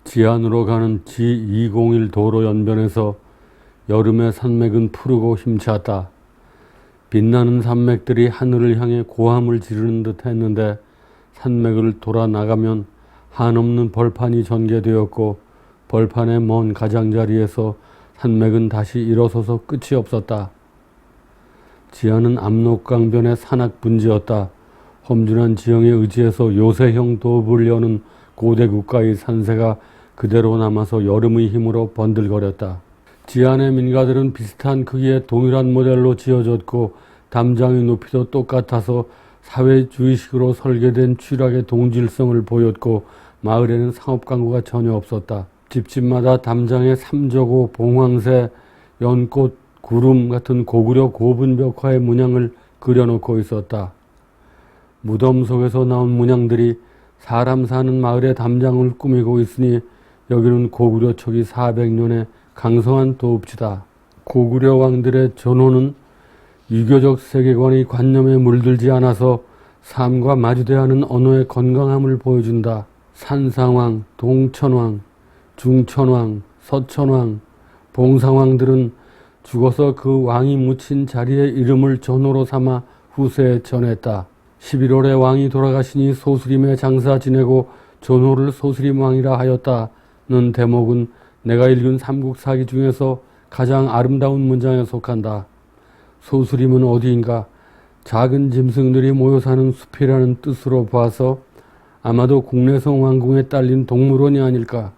지안으로 가는 G201 도로 연변에서 여름의 산맥은 푸르고 힘찼다. 빛나는 산맥들이 하늘을 향해 고함을 지르는 듯 했는데 산맥을 돌아 나가면 한없는 벌판이 전개되었고 벌판의 먼 가장자리에서 산맥은 다시 일어서서 끝이 없었다. 지안은 압록강변의 산악분지였다. 험준한 지형에 의지해서 요새형 도읍을 여는 고대 국가의 산세가 그대로 남아서 여름의 힘으로 번들거렸다. 지안의 민가들은 비슷한 크기의 동일한 모델로 지어졌고 담장의 높이도 똑같아서 사회주의식으로 설계된 취락의 동질성을 보였고 마을에는 상업광구가 전혀 없었다. 집집마다 담장에 삼저고, 봉황새, 연꽃, 구름 같은 고구려 고분벽화의 문양을 그려놓고 있었다. 무덤 속에서 나온 문양들이 사람 사는 마을의 담장을 꾸미고 있으니 여기는 고구려 초기 400년의 강성한 도읍지다. 고구려 왕들의 전호는 유교적 세계관의 관념에 물들지 않아서 삶과 마주대하는 언어의 건강함을 보여준다. 산상왕, 동천왕, 중천왕, 서천왕, 봉상왕들은 죽어서 그 왕이 묻힌 자리의 이름을 전호로 삼아 후세에 전했다. 11월에 왕이 돌아가시니 소스림에 장사 지내고 전호를 소스림왕이라 하였다는 대목은 내가 읽은 삼국사기 중에서 가장 아름다운 문장에 속한다. 소스림은 어디인가? 작은 짐승들이 모여 사는 숲이라는 뜻으로 봐서 아마도 국내성 왕궁에 딸린 동물원이 아닐까.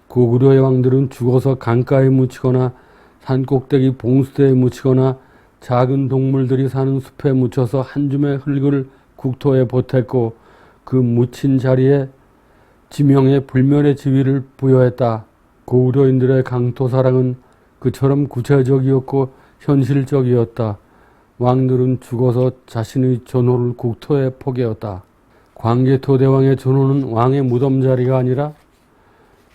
고구려의 왕들은 죽어서 강가에 묻히거나 산꼭대기 봉수대에 묻히거나 작은 동물들이 사는 숲에 묻혀서 한 줌의 흙을 국토에 보탰고 그 묻힌 자리에 지명에 불멸의 지위를 부여했다. 고구려인들의 강토사랑은 그처럼 구체적이었고 현실적이었다. 왕들은 죽어서 자신의 전호를 국토에 포개었다. 광개토 대왕의 전호는 왕의 무덤 자리가 아니라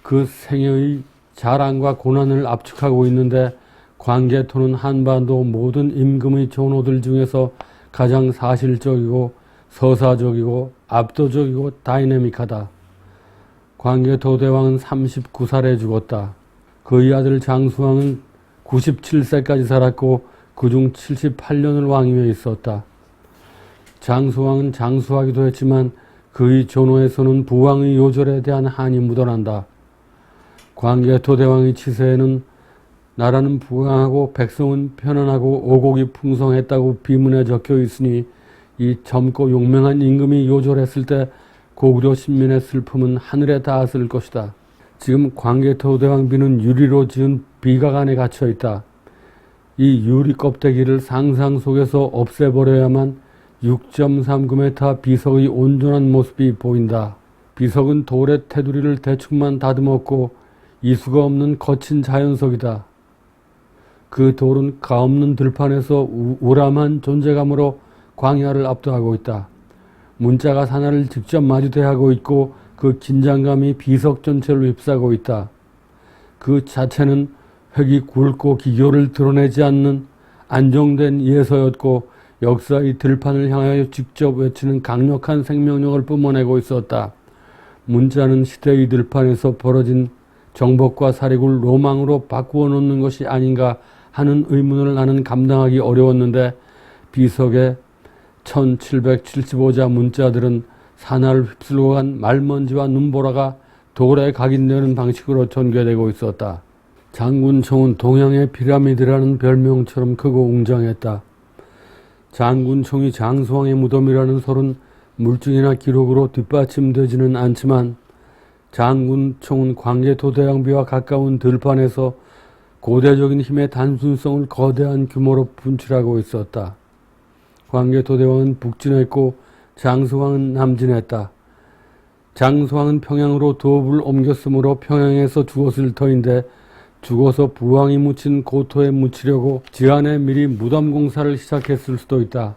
그 생애의 자랑과 고난을 압축하고 있는데 광개토는 한반도 모든 임금의 전호들 중에서 가장 사실적이고 서사적이고 압도적이고 다이내믹하다. 광개토 대왕은 39살에 죽었다. 그의 아들 장수왕은 97세까지 살았고 그중 78년을 왕위에 있었다. 장수왕은 장수하기도 했지만 그의 전호에서는 부왕의 요절에 대한 한이 묻어난다. 광개토 대왕의 치세에는 나라는 부강하고 백성은 편안하고 오곡이 풍성했다고 비문에 적혀 있으니 이 젊고 용맹한 임금이 요절했을 때 고구려 신민의 슬픔은 하늘에 닿았을 것이다. 지금 광개토 대왕 비는 유리로 지은 비각 안에 갇혀 있다. 이 유리 껍데기를 상상 속에서 없애버려야만 6.3m 비석의 온전한 모습이 보인다. 비석은 돌의 테두리를 대충만 다듬었고 이수가 없는 거친 자연석이다. 그 돌은 가없는 들판에서 우람한 존재감으로 광야를 압도하고 있다. 문자가 산하를 직접 마주대하고 있고 그 긴장감이 비석 전체를 휩싸고 있다. 그 자체는 획이 굵고 기교를 드러내지 않는 안정된 예서였고 역사의 들판을 향하여 직접 외치는 강력한 생명력을 뿜어내고 있었다. 문자는 시대의 들판에서 벌어진 정복과 사륙을 로망으로 바꾸어 놓는 것이 아닌가 하는 의문을 나는 감당하기 어려웠는데 비석의 1775자 문자들은 산하를 휩쓸고 간 말먼지와 눈보라가 돌에 각인되는 방식으로 전개되고 있었다. 장군총은 동양의 피라미드라는 별명처럼 크고 웅장했다. 장군총이 장수왕의 무덤이라는 설은 물증이나 기록으로 뒷받침되지는 않지만 장군총은 광개토 대왕비와 가까운 들판에서 고대적인 힘의 단순성을 거대한 규모로 분출하고 있었다. 광개토 대왕은 북진했고 장수왕은 남진했다. 장수왕은 평양으로 도읍을 옮겼으므로 평양에서 죽었을 터인데 죽어서 부왕이 묻힌 고토에 묻히려고 지안에 미리 무덤 공사를 시작했을 수도 있다.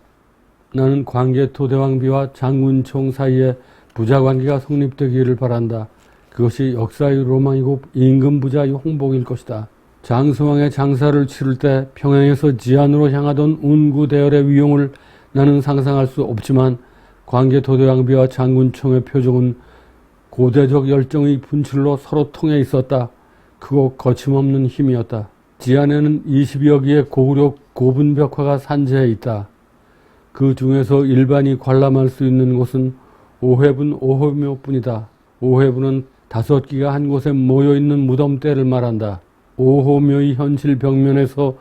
나는 광개토 대왕비와 장군총 사이에 부자관계가 성립되기를 바란다. 그것이 역사의 로망이고 임금 부자의 홍복일 것이다. 장수왕의 장사를 치를 때 평양에서 지안으로 향하던 운구 대열의 위용을 나는 상상할 수 없지만 광개토 대왕비와 장군총의 표정은 고대적 열정의 분출로 서로 통해 있었다. 크고 거침없는 힘이었다. 지안에는 20여 개의 고구려 고분벽화가 산재해 있다. 그 중에서 일반이 관람할 수 있는 곳은 5회분 5호묘뿐이다. 5회분은 5기가 한 곳에 모여있는 무덤대를 말한다. 5호묘의 현실 벽면에서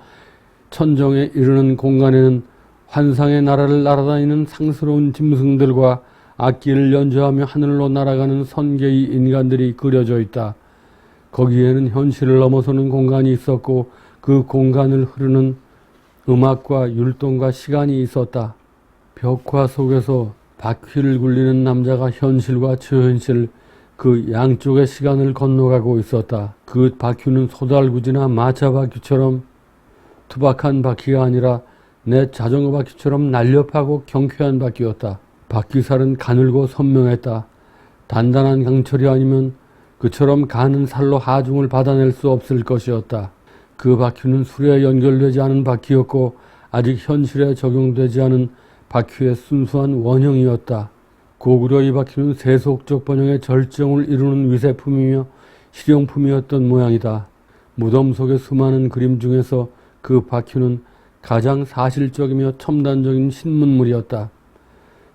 천정에 이르는 공간에는 환상의 나라를 날아다니는 상스러운 짐승들과 악기를 연주하며 하늘로 날아가는 선계의 인간들이 그려져 있다. 거기에는 현실을 넘어서는 공간이 있었고 그 공간을 흐르는 음악과 율동과 시간이 있었다. 벽화 속에서 바퀴를 굴리는 남자가 현실과 저현실 그 양쪽의 시간을 건너가고 있었다. 그 바퀴는 소달구지나 마차 바퀴처럼 투박한 바퀴가 아니라 내 자전거 바퀴처럼 날렵하고 경쾌한 바퀴였다. 바퀴살은 가늘고 선명했다. 단단한 강철이 아니면 그처럼 가는 살로 하중을 받아낼 수 없을 것이었다. 그 바퀴는 술에 연결되지 않은 바퀴였고 아직 현실에 적용되지 않은 바퀴의 순수한 원형이었다. 고구려의 바퀴는 세속적 번영의 절정을 이루는 위세품이며 실용품이었던 모양이다. 무덤 속의 수많은 그림 중에서 그 바퀴는 가장 사실적이며 첨단적인 신문물이었다.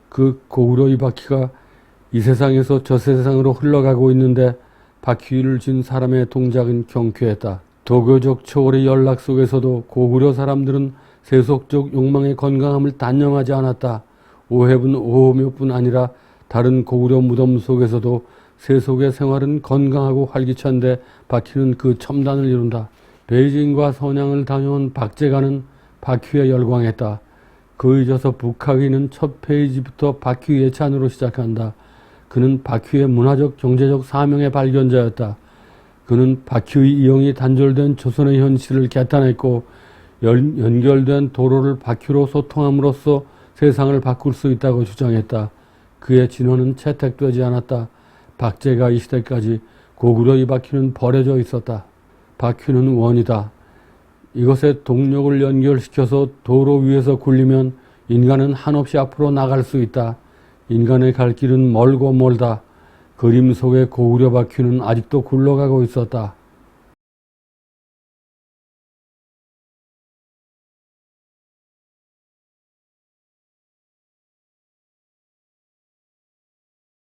그 고구려의 바퀴가 이 세상에서 저 세상으로 흘러가고 있는데 바퀴를 쥔 사람의 동작은 경쾌했다. 도교적 초월의 연락 속에서도 고구려 사람들은 세속적 욕망의 건강함을 단념하지 않았다. 5회분 5호묘뿐 아니라 다른 고구려 무덤 속에서도 세속의 생활은 건강하고 활기찬데 바퀴는 그 첨단을 이룬다. 베이징과 선양을 다녀온 박제가는 바퀴에 열광했다. 그의 저서 북학위는 첫 페이지부터 바퀴 예찬으로 시작한다. 그는 바퀴의 문화적 경제적 사명의 발견자였다. 그는 바퀴의 이용이 단절된 조선의 현실을 개탄했고 연결된 도로를 바퀴로 소통함으로써 세상을 바꿀 수 있다고 주장했다. 그의 진언은 채택되지 않았다. 박제가 이 시대까지 고구려의 바퀴는 버려져 있었다. 바퀴는 원이다. 이것에 동력을 연결시켜서 도로 위에서 굴리면 인간은 한없이 앞으로 나갈 수 있다. 인간의 갈 길은 멀고 멀다. 그림 속의 고구려 바퀴는 아직도 굴러가고 있었다.